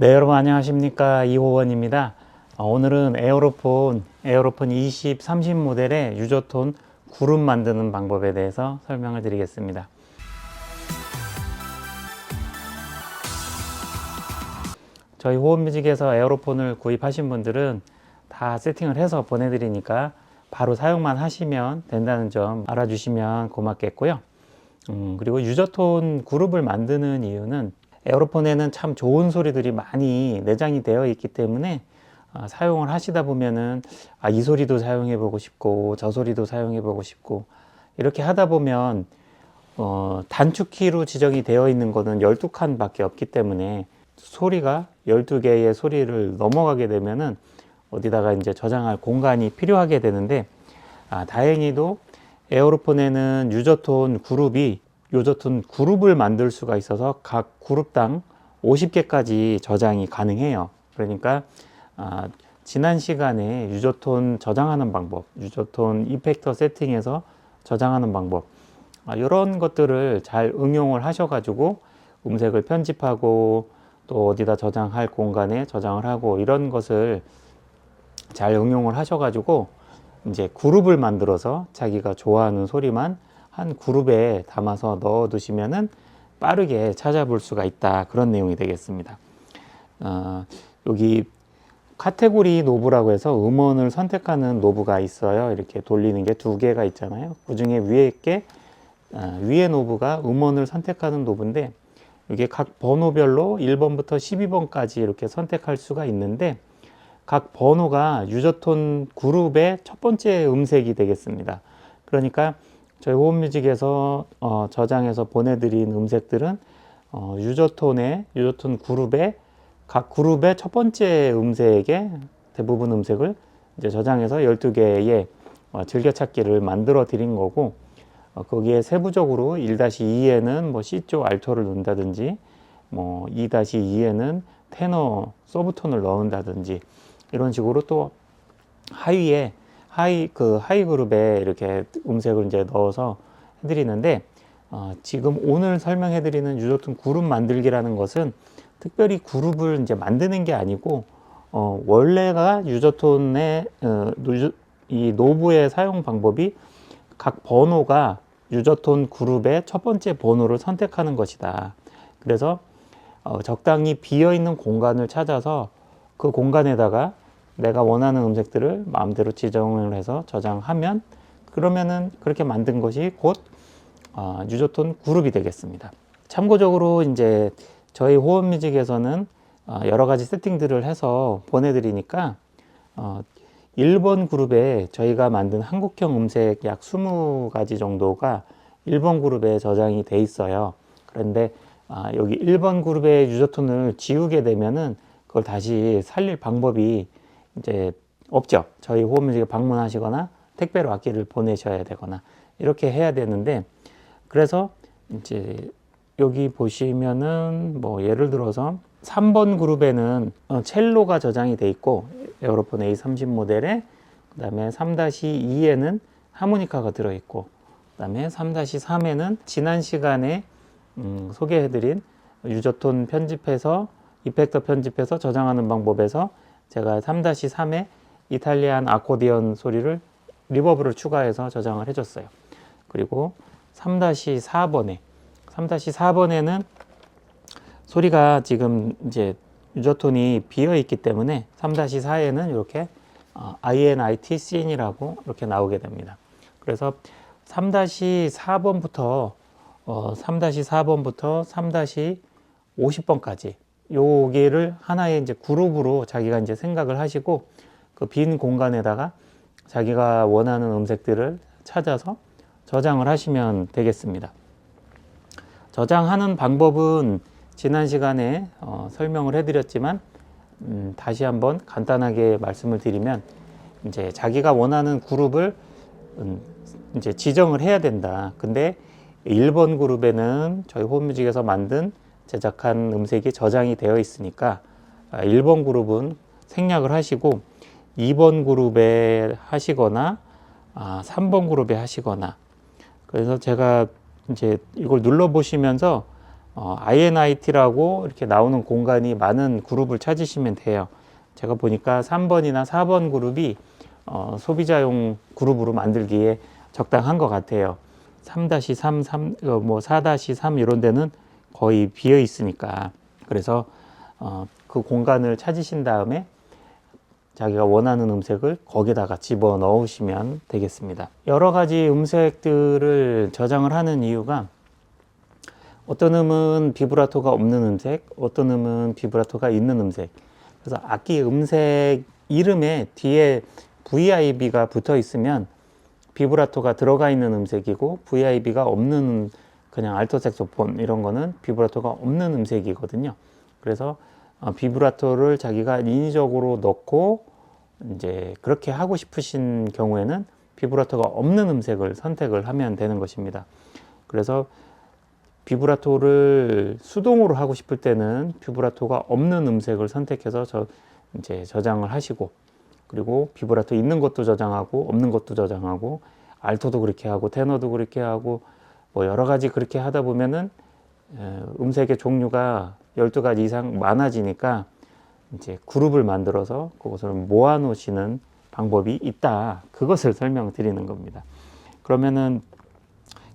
네, 여러분 안녕하십니까, 이호원입니다. 오늘은 에어로폰 20, 30 모델의 유저톤 그룹 만드는 방법에 대해서 설명을 드리겠습니다. 저희 호원뮤직에서 에어로폰을 구입하신 분들은 다 세팅을 해서 보내드리니까 바로 사용만 하시면 된다는 점 알아주시면 고맙겠고요. 그리고 유저톤 그룹을 만드는 이유는 에어로폰에는 참 좋은 소리들이 많이 내장이 되어 있기 때문에 사용을 하시다 보면은 이 소리도 사용해 보고 싶고 저 소리도 사용해 보고 싶고 이렇게 하다 보면 단축키로 지정이 되어 있는 거는 12칸 밖에 없기 때문에 소리가 12개의 소리를 넘어가게 되면은 어디다가 이제 저장할 공간이 필요하게 되는데 다행히도 에어로폰에는 유저톤 그룹을 만들 수가 있어서 각 그룹당 50개까지 저장이 가능해요. 그러니까 지난 시간에 유저톤 저장하는 방법, 유저톤 이펙터 세팅해서 저장하는 방법, 이런 것들을 잘 응용을 하셔가지고 음색을 편집하고 또 어디다 저장할 공간에 저장을 하고 이런 것을 잘 응용을 하셔가지고 이제 그룹을 만들어서 자기가 좋아하는 소리만 한 그룹에 담아서 넣어 두시면은 빠르게 찾아볼 수가 있다, 그런 내용이 되겠습니다. 여기 카테고리 노브라고 해서 음원을 선택하는 노브가 있어요. 이렇게 돌리는 게 두 개가 있잖아요. 그 중에 위에 노브가 음원을 선택하는 노브인데 이게 각 번호별로 1번부터 12번까지 이렇게 선택할 수가 있는데 각 번호가 유저톤 그룹의 첫 번째 음색이 되겠습니다. 그러니까 저희 호흡뮤직에서 저장해서 보내드린 음색들은 유저톤 그룹의 각 그룹의 첫 번째 음색의 대부분 음색을 이제 저장해서 12개의 즐겨찾기를 만들어 드린 거고, 거기에 세부적으로 1-2에는 뭐 C쪽 알토를 넣는다든지 뭐 2-2에는 테너 서브톤을 넣는다든지 이런 식으로 또 하이 그룹에 이렇게 음색을 이제 넣어서 해드리는데, 지금 오늘 설명해드리는 유저톤 그룹 만들기라는 것은 특별히 그룹을 이제 만드는 게 아니고, 원래가 유저톤의 이 노브의 사용 방법이 각 번호가 유저톤 그룹의 첫 번째 번호를 선택하는 것이다. 그래서 적당히 비어 있는 공간을 찾아서 그 공간에다가 내가 원하는 음색들을 마음대로 지정을 해서 저장하면, 그러면은 그렇게 만든 것이 곧 유저톤 그룹이 되겠습니다. 참고적으로 이제 저희 호흡뮤직에서는 여러 가지 세팅들을 해서 보내드리니까 1번 그룹에 저희가 만든 한국형 음색 약 20가지 정도가 1번 그룹에 저장이 돼 있어요. 그런데 여기 1번 그룹의 유저톤을 지우게 되면은 그걸 다시 살릴 방법이 이제 없죠. 저희 호흡뮤직에 방문하시거나 택배로 악기를 보내셔야 되거나 이렇게 해야 되는데, 그래서 이제 여기 보시면은 뭐 예를 들어서 3번 그룹에는 첼로가 저장이 돼 있고 에어로폰 A30 모델에, 그 다음에 3-2에는 하모니카가 들어있고, 그 다음에 3-3에는 지난 시간에 소개해드린 유저톤 편집해서 이펙터 편집해서 저장하는 방법에서 제가 3-3에 이탈리안 아코디언 소리를 리버브를 추가해서 저장을 해줬어요. 그리고 3-4번에는 소리가 지금 이제 유저톤이 비어 있기 때문에 3-4에는 이렇게 INITCN이라고 이렇게 나오게 됩니다. 그래서 3-4번부터 3-50번까지 여기를 하나의 이제 그룹으로 자기가 이제 생각을 하시고 그 빈 공간에다가 자기가 원하는 음색들을 찾아서 저장을 하시면 되겠습니다. 저장하는 방법은 지난 시간에 설명을 해드렸지만 다시 한번 간단하게 말씀을 드리면, 이제 자기가 원하는 그룹을 이제 지정을 해야 된다. 근데 1번 그룹에는 저희 호흡뮤직에서 제작한 음색이 저장이 되어 있으니까 1번 그룹은 생략을 하시고 2번 그룹에 하시거나 3번 그룹에 하시거나, 그래서 제가 이제 이걸 눌러 보시면서 INIT라고 이렇게 나오는 공간이 많은 그룹을 찾으시면 돼요. 제가 보니까 3번이나 4번 그룹이 소비자용 그룹으로 만들기에 적당한 것 같아요. 3-3, 4-3 이런 데는 거의 비어 있으니까. 그래서 그 공간을 찾으신 다음에 자기가 원하는 음색을 거기다가 집어 넣으시면 되겠습니다. 여러 가지 음색들을 저장을 하는 이유가 어떤 음은 비브라토가 없는 음색, 어떤 음은 비브라토가 있는 음색. 그래서 악기 음색 이름에 뒤에 VIB가 붙어 있으면 비브라토가 들어가 있는 음색이고, VIB가 없는 그냥 알토 색소폰 이런 거는 비브라토가 없는 음색이거든요. 그래서 비브라토를 자기가 인위적으로 넣고 이제 그렇게 하고 싶으신 경우에는 비브라토가 없는 음색을 선택을 하면 되는 것입니다. 그래서 비브라토를 수동으로 하고 싶을 때는 비브라토가 없는 음색을 선택해서 이제 저장을 하시고, 그리고 비브라토 있는 것도 저장하고 없는 것도 저장하고, 알토도 그렇게 하고 테너도 그렇게 하고 뭐 여러 가지 그렇게 하다 보면은 음색의 종류가 12가지 이상 많아지니까 이제 그룹을 만들어서 그것을 모아 놓으시는 방법이 있다. 그것을 설명드리는 겁니다. 그러면은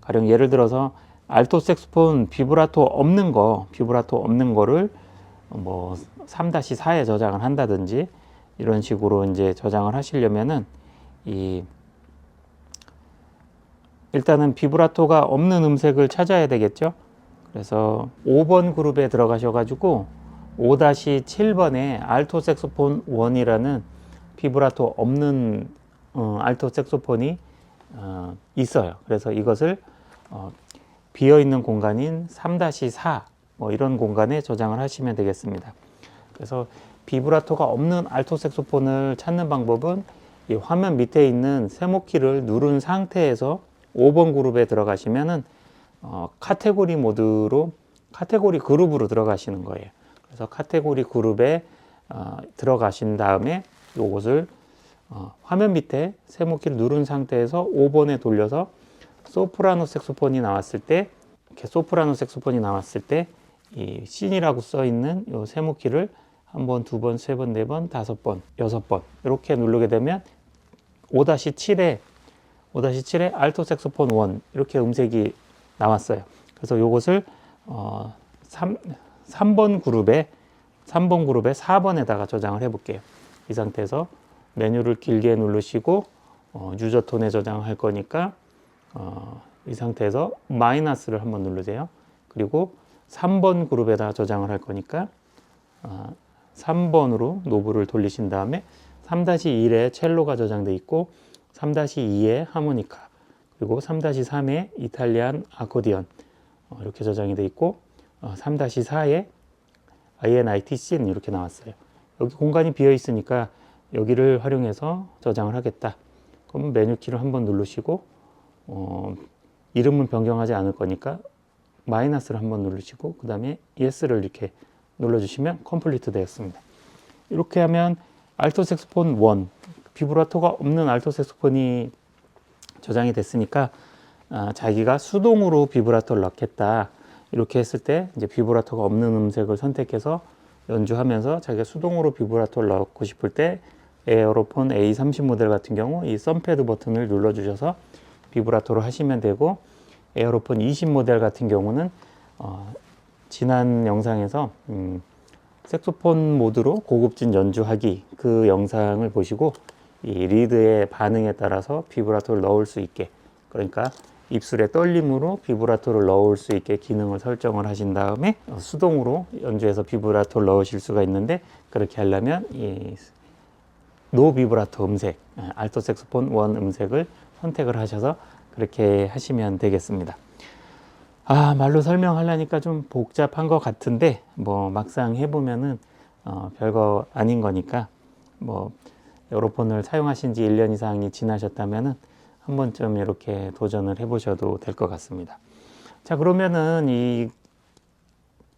가령 예를 들어서 알토 색소폰 비브라토 없는 거를 뭐 3-4에 저장을 한다든지 이런 식으로 이제 저장을 하시려면은 일단은 비브라토가 없는 음색을 찾아야 되겠죠. 그래서 5번 그룹에 들어가셔 가지고 5-7번에 알토 색소폰 1이라는 비브라토 없는 알토 색소폰이 있어요. 그래서 이것을 비어 있는 공간인 3-4 뭐 이런 공간에 저장을 하시면 되겠습니다. 그래서 비브라토가 없는 알토 색소폰을 찾는 방법은 이 화면 밑에 있는 세모키를 누른 상태에서 5번 그룹에 들어가시면은 카테고리 모드로 카테고리 그룹으로 들어가시는 거예요. 그래서 카테고리 그룹에 들어가신 다음에 요것을 화면 밑에 세모키를 누른 상태에서 5번에 돌려서 소프라노 색소폰이 나왔을 때, 이렇게 소프라노 색소폰이 나왔을 때 이 씬이라고 써 있는 요 세모키를 한 번, 두 번, 세 번, 네 번, 다섯 번, 여섯 번 이렇게 누르게 되면 5-7에 알토 색소폰 1 이렇게 음색이 나왔어요. 그래서 요것을 3번 그룹에 4번에다가 저장을 해 볼게요. 이 상태에서 메뉴를 길게 누르시고 유저 톤에 저장할 거니까 이 상태에서 마이너스를 한번 누르세요. 그리고 3번 그룹에다 저장을 할 거니까 3번으로 노브를 돌리신 다음에 3-1에 첼로가 저장돼 있고 3-2에 하모니카, 그리고 3-3에 이탈리안 아코디언 이렇게 저장이 돼 있고 3-4에 INIT 씬 이렇게 나왔어요. 여기 공간이 비어 있으니까 여기를 활용해서 저장을 하겠다. 그럼 메뉴 키를 한번 누르시고 이름은 변경하지 않을 거니까 마이너스를 한번 누르시고 그 다음에 yes를 이렇게 눌러주시면 컴플리트 되었습니다. 이렇게 하면 알토 색소폰 1, 비브라토가 없는 알토 색소폰이 저장이 됐으니까 자기가 수동으로 비브라토를 넣겠다 이렇게 했을 때 이제 비브라토가 없는 음색을 선택해서 연주하면서 자기가 수동으로 비브라토를 넣고 싶을 때 에어로폰 A30 모델 같은 경우 이 썸패드 버튼을 눌러주셔서 비브라토를 하시면 되고, 에어로폰 20 모델 같은 경우는 지난 영상에서 색소폰 모드로 고급진 연주하기 그 영상을 보시고 이 리드의 반응에 따라서 비브라토를 넣을 수 있게, 그러니까 입술의 떨림으로 비브라토를 넣을 수 있게 기능을 설정을 하신 다음에 수동으로 연주해서 비브라토를 넣으실 수가 있는데, 그렇게 하려면 이 노 비브라토 음색, 알토 색소폰 1 음색을 선택을 하셔서 그렇게 하시면 되겠습니다. 말로 설명하려니까 좀 복잡한 것 같은데 뭐 막상 해보면은 별거 아닌 거니까, 뭐 에어로폰을 사용하신 지 1년 이상이 지나셨다면은 한 번쯤 이렇게 도전을 해보셔도 될 것 같습니다. 자, 그러면은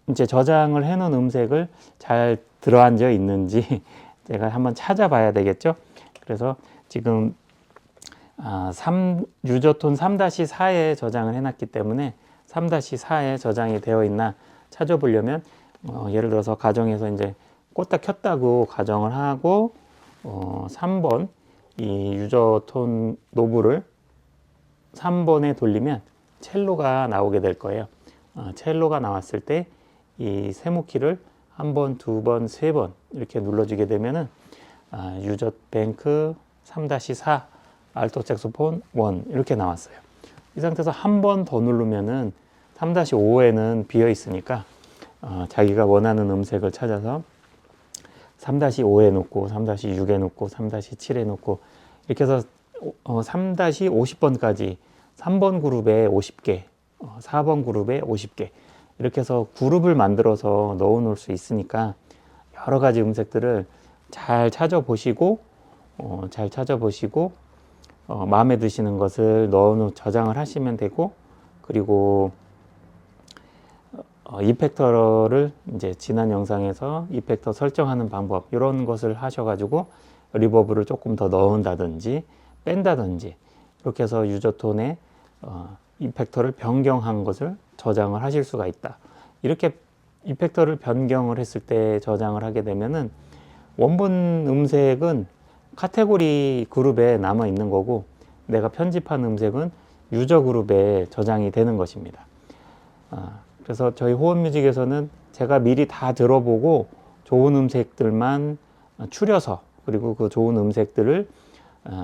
이제 저장을 해놓은 음색을 잘 들어앉아 있는지 제가 한번 찾아봐야 되겠죠. 그래서 지금 유저톤 3-4에 저장을 해놨기 때문에 3-4에 저장이 되어 있나 찾아보려면 예를 들어서 가정에서 이제 껐다 켰다고 가정을 하고 3번 이 유저 톤 노브를 3번에 돌리면 첼로가 나오게 될 거예요. 첼로가 나왔을 때 이 세모키를 한 번, 두 번, 세 번 이렇게 눌러주게 되면은 유저 뱅크 3-4 알토 색소폰 1 이렇게 나왔어요. 이 상태에서 한 번 더 누르면은 3-5에는 비어 있으니까 자기가 원하는 음색을 찾아서 3-5에 놓고 3-6에 놓고 3-7에 놓고 이렇게 해서 3-50번까지 3번 그룹에 50개 4번 그룹에 50개 이렇게 해서 그룹을 만들어서 넣어 놓을 수 있으니까 여러 가지 음색들을 잘 찾아보시고 마음에 드시는 것을 넣어 저장을 하시면 되고, 그리고 이펙터를 이제 지난 영상에서 이펙터 설정하는 방법 이런 것을 하셔가지고 리버브를 조금 더 넣은다든지 뺀다든지 이렇게 해서 유저톤의 이펙터를 변경한 것을 저장을 하실 수가 있다. 이렇게 이펙터를 변경을 했을 때 저장을 하게 되면은 원본 음색은 카테고리 그룹에 남아 있는 거고 내가 편집한 음색은 유저 그룹에 저장이 되는 것입니다. 그래서 저희 호흡뮤직에서는 제가 미리 다 들어보고 좋은 음색들만 추려서, 그리고 그 좋은 음색들을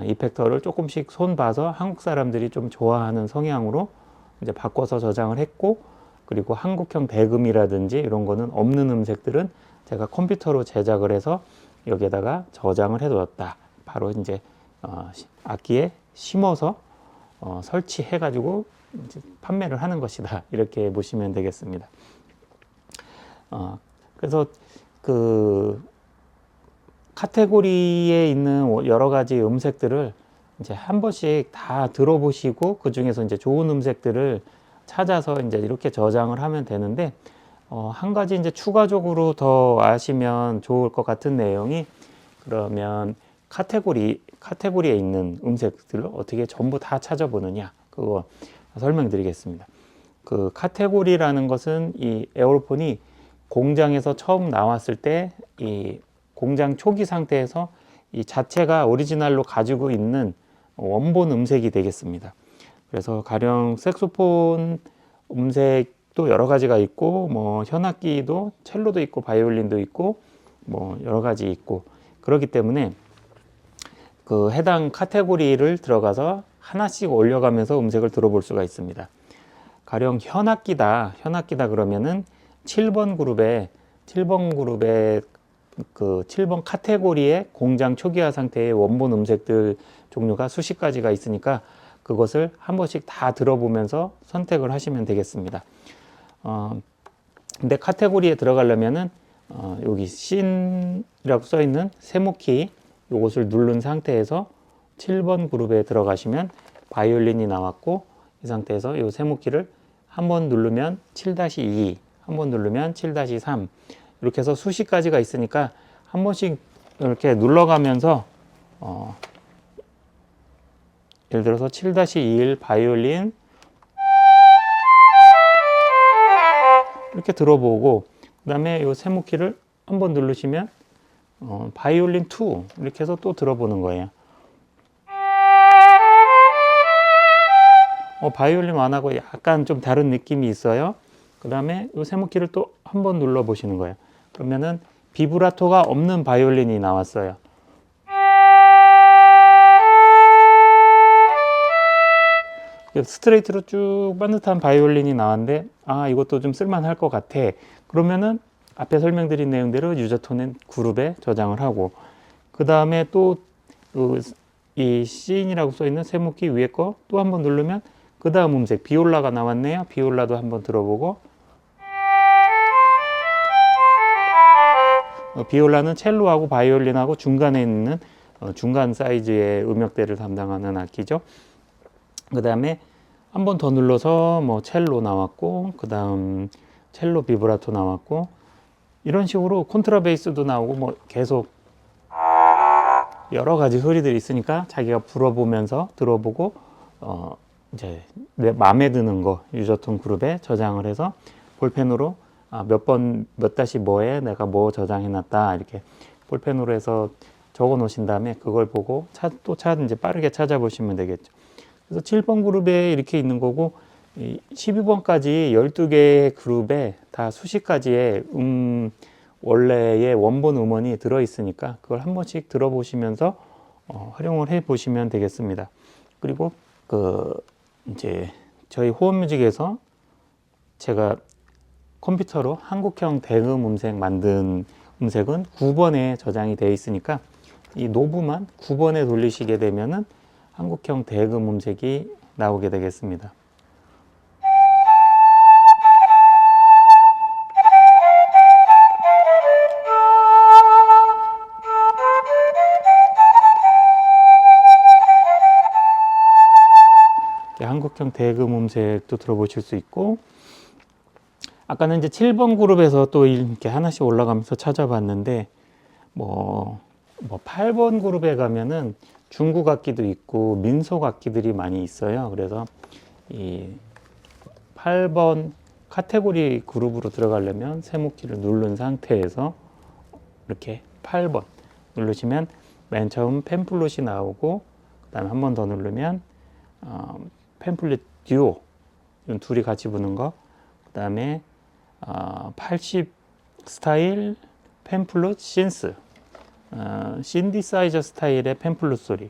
이펙터를 조금씩 손봐서 한국 사람들이 좀 좋아하는 성향으로 이제 바꿔서 저장을 했고, 그리고 한국형 대금이라든지 이런 거는 없는 음색들은 제가 컴퓨터로 제작을 해서 여기에다가 저장을 해 뒀다. 바로 이제 악기에 심어서 설치해 가지고 판매를 하는 것이다. 이렇게 보시면 되겠습니다. 그래서 그 카테고리에 있는 여러 가지 음색들을 이제 한 번씩 다 들어보시고 그 중에서 이제 좋은 음색들을 찾아서 이제 이렇게 저장을 하면 되는데, 한 가지 이제 추가적으로 더 아시면 좋을 것 같은 내용이, 그러면 카테고리에 있는 음색들을 어떻게 전부 다 찾아보느냐, 그거 설명드리겠습니다. 그 카테고리라는 것은 이 에어로폰이 공장에서 처음 나왔을 때 이 공장 초기 상태에서 이 자체가 오리지널로 가지고 있는 원본 음색이 되겠습니다. 그래서 가령 색소폰 음색도 여러 가지가 있고, 뭐 현악기도 첼로도 있고 바이올린도 있고 뭐 여러 가지 있고, 그렇기 때문에 그 해당 카테고리를 들어가서 하나씩 올려가면서 음색을 들어볼 수가 있습니다. 가령 현악기다 그러면은 7번 그룹에 그 7번 카테고리의 공장 초기화 상태의 원본 음색들 종류가 수십 가지가 있으니까 그것을 한 번씩 다 들어보면서 선택을 하시면 되겠습니다. 근데 카테고리에 들어가려면은 여기 씬이라고 써 있는 세모키 이것을 누른 상태에서 7번 그룹에 들어가시면 바이올린이 나왔고, 이 상태에서 이 세모키를 한번 누르면 7-2, 한번 누르면 7-3 이렇게 해서 수십 가지가 있으니까 한 번씩 이렇게 눌러가면서 예를 들어서 7-21 바이올린 이렇게 들어보고, 그 다음에 이 세모키를 한번 누르시면 바이올린 2 이렇게 해서 또 들어보는 거예요. 바이올린 1하고 약간 좀 다른 느낌이 있어요. 그 다음에 이 세모키를 또 한번 눌러 보시는 거예요. 그러면은 비브라토가 없는 바이올린이 나왔어요. 스트레이트로 쭉 반듯한 바이올린이 나왔는데 이것도 좀 쓸만할 것 같아. 그러면은 앞에 설명드린 내용대로 유저톤의 그룹에 저장을 하고, 그 다음에 또 이 씬이라고 써 있는 세모키 위에 거 또 한번 누르면 그 다음 음색 비올라가 나왔네요. 비올라도 한번 들어보고, 비올라는 첼로하고 바이올린하고 중간에 있는 중간 사이즈의 음역대를 담당하는 악기죠. 그 다음에 한 번 더 눌러서 뭐 첼로 나왔고, 그 다음 첼로 비브라토 나왔고, 이런 식으로 콘트라베이스도 나오고 뭐 계속 여러 가지 소리들이 있으니까 자기가 불어보면서 들어보고 이제 내 마음에 드는 거 유저톤 그룹에 저장을 해서 볼펜으로 몇 번, 몇 다시 뭐에 내가 뭐 저장해놨다. 이렇게 볼펜으로 해서 적어 놓으신 다음에 그걸 보고 이제 빠르게 찾아보시면 되겠죠. 그래서 7번 그룹에 이렇게 있는 거고, 12번까지 12개의 그룹에 다 수십 가지의 원래의 원본 음원이 들어있으니까 그걸 한 번씩 들어보시면서 활용을 해 보시면 되겠습니다. 그리고 이제 저희 호흡뮤직에서 제가 컴퓨터로 한국형 대금 음색 만든 음색은 9번에 저장이 되어 있으니까 이 노브만 9번에 돌리시게 되면은 한국형 대금 음색이 나오게 되겠습니다. 한국형 대금 음색도 들어보실 수 있고, 아까는 이제 7번 그룹에서 또 이렇게 하나씩 올라가면서 찾아봤는데, 8번 그룹에 가면은 중국 악기도 있고 민속 악기들이 많이 있어요. 그래서 이 8번 카테고리 그룹으로 들어가려면 세모키를 누른 상태에서 이렇게 8번 누르시면 맨 처음 팸플롯이 나오고, 그 다음에 한 번 더 누르면 팸플릿 듀오, 이런 둘이 같이 부는 거, 그 다음에 80 스타일 팸플롯 신스, 신디사이저 스타일의 팸플롯 소리,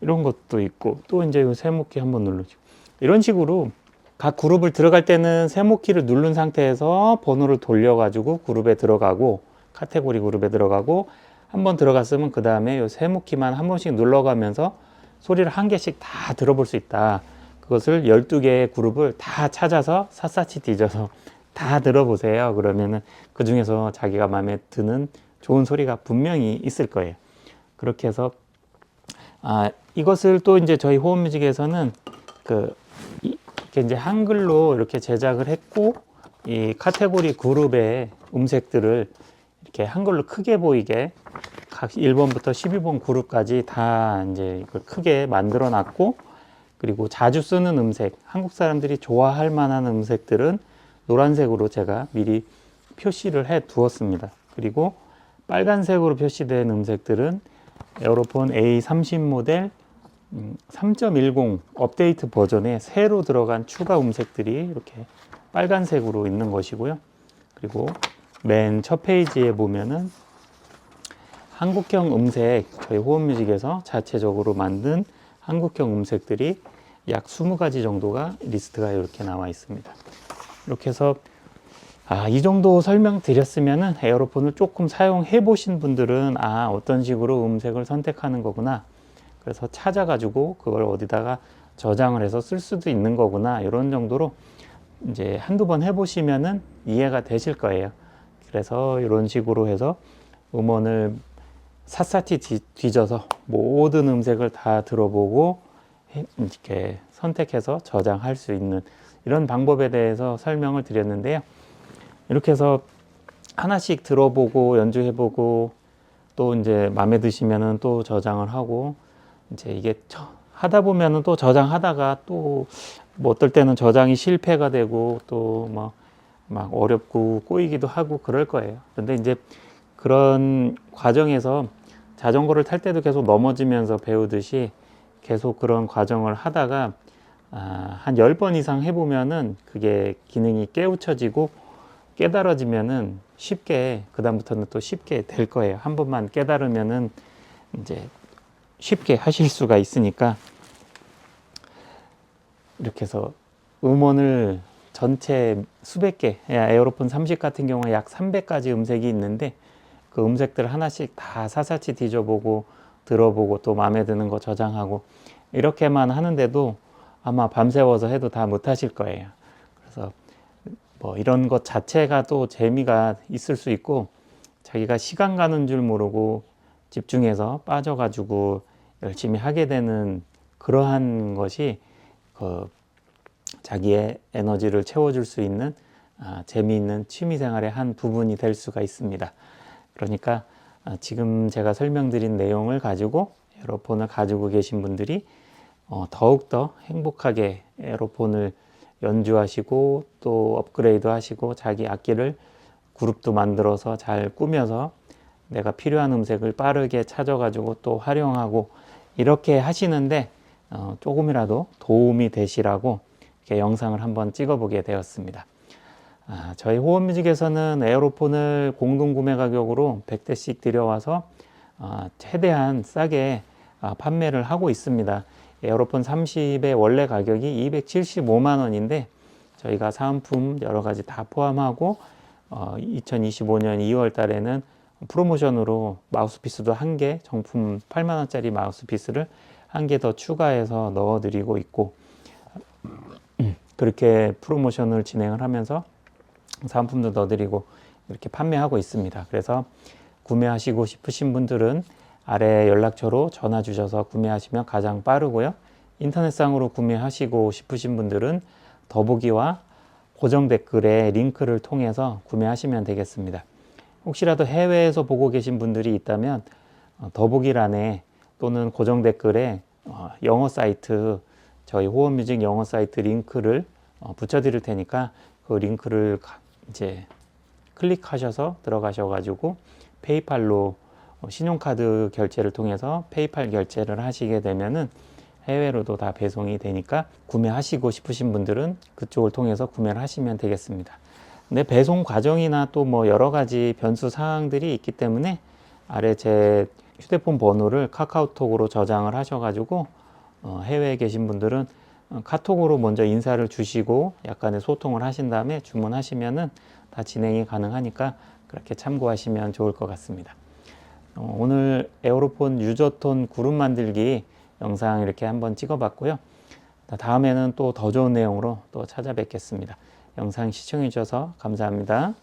이런 것도 있고, 또 이제 이 세모키 한번 누르죠. 이런 식으로 각 그룹을 들어갈 때는 세모키를 누른 상태에서 번호를 돌려가지고 그룹에 들어가고, 카테고리 그룹에 들어가고, 한번 들어갔으면 그 다음에 이 세모키만 한 번씩 눌러가면서 소리를 한 개씩 다 들어볼 수 있다. 그것을 12개의 그룹을 다 찾아서 샅샅이 뒤져서 다 들어보세요. 그러면은 그 중에서 자기가 마음에 드는 좋은 소리가 분명히 있을 거예요. 그렇게 해서 이것을 또 이제 저희 호흡뮤직에서는 이렇게 이제 한글로 이렇게 제작을 했고, 이 카테고리 그룹의 음색들을 이렇게 한글로 크게 보이게 각 1번부터 12번 그룹까지 다 이제 이걸 크게 만들어 놨고, 그리고 자주 쓰는 음색, 한국 사람들이 좋아할 만한 음색들은 노란색으로 제가 미리 표시를 해 두었습니다. 그리고 빨간색으로 표시된 음색들은 에어로폰 A30 모델 3.10 업데이트 버전에 새로 들어간 추가 음색들이 이렇게 빨간색으로 있는 것이고요. 그리고 맨 첫 페이지에 보면은 한국형 음색, 저희 호흡뮤직에서 자체적으로 만든 한국형 음색들이 약 20가지 정도가 리스트가 이렇게 나와 있습니다. 이렇게 해서 이 정도 설명드렸으면은 에어로폰을 조금 사용해 보신 분들은 어떤 식으로 음색을 선택하는 거구나, 그래서 찾아가지고 그걸 어디다가 저장을 해서 쓸 수도 있는 거구나, 이런 정도로 이제 한두 번 해보시면은 이해가 되실 거예요. 그래서 이런 식으로 해서 음원을 샅샅이 뒤져서 모든 음색을 다 들어보고 이렇게 선택해서 저장할 수 있는 이런 방법에 대해서 설명을 드렸는데요. 이렇게 해서 하나씩 들어보고 연주해보고, 또 이제 마음에 드시면은 또 저장을 하고, 이제 이게 하다 보면은 또 저장하다가 또 뭐 어떨 때는 저장이 실패가 되고 또 막 어렵고 꼬이기도 하고 그럴 거예요. 근데 이제 그런 과정에서 자전거를 탈 때도 계속 넘어지면서 배우듯이 계속 그런 과정을 하다가 한 10번 이상 해보면은 그게 기능이 깨우쳐지고 깨달아지면은 쉽게, 그다음부터는 또 쉽게 될 거예요. 한 번만 깨달으면은 이제 쉽게 하실 수가 있으니까, 이렇게 해서 음원을 전체 수백 개, 에어로폰 30 같은 경우에 약 300가지 음색이 있는데 그 음색들을 하나씩 다 샅샅이 뒤져보고 들어보고 또 마음에 드는 거 저장하고, 이렇게만 하는데도 아마 밤새워서 해도 다 못하실 거예요. 그래서 이런 것 자체가 또 재미가 있을 수 있고, 자기가 시간 가는 줄 모르고 집중해서 빠져가지고 열심히 하게 되는 그러한 것이 자기의 에너지를 채워줄 수 있는 재미있는 취미생활의 한 부분이 될 수가 있습니다. 그러니까 지금 제가 설명드린 내용을 가지고 에어로폰을 가지고 계신 분들이 더욱더 행복하게 에어로폰을 연주하시고 또 업그레이드 하시고 자기 악기를 그룹도 만들어서 잘 꾸며서 내가 필요한 음색을 빠르게 찾아가지고 또 활용하고 이렇게 하시는데 조금이라도 도움이 되시라고 이렇게 영상을 한번 찍어보게 되었습니다. 저희 호원뮤직에서는 에어로폰을 공동구매 가격으로 100대씩 들여와서 최대한 싸게 판매를 하고 있습니다. 에어로폰 30의 원래 가격이 275만 원인데 저희가 사은품 여러 가지 다 포함하고 2025년 2월 달에는 프로모션으로 마우스피스도 한 개, 정품 8만 원짜리 마우스피스를 한 개 더 추가해서 넣어 드리고 있고 그렇게 프로모션을 진행을 하면서 사은품도 넣어드리고 이렇게 판매하고 있습니다. 그래서 구매하시고 싶으신 분들은 아래 연락처로 전화 주셔서 구매하시면 가장 빠르고요. 인터넷상으로 구매하시고 싶으신 분들은 더보기와 고정 댓글에 링크를 통해서 구매하시면 되겠습니다. 혹시라도 해외에서 보고 계신 분들이 있다면 더보기란에 또는 고정 댓글에 영어 사이트 저희 호원뮤직 영어 사이트 링크를 붙여 드릴 테니까 그 링크를 이제 클릭하셔서 들어가셔가지고 페이팔로 신용카드 결제를 통해서 페이팔 결제를 하시게 되면은 해외로도 다 배송이 되니까 구매하시고 싶으신 분들은 그쪽을 통해서 구매를 하시면 되겠습니다. 근데 배송 과정이나 또 뭐 여러 가지 변수 사항들이 있기 때문에 아래 제 휴대폰 번호를 카카오톡으로 저장을 하셔가지고 해외에 계신 분들은 카톡으로 먼저 인사를 주시고 약간의 소통을 하신 다음에 주문하시면은 다 진행이 가능하니까 그렇게 참고하시면 좋을 것 같습니다. 오늘 에어로폰 유저톤 그룹 만들기 영상 이렇게 한번 찍어봤고요. 다음에는 또 더 좋은 내용으로 또 찾아뵙겠습니다. 영상 시청해 주셔서 감사합니다.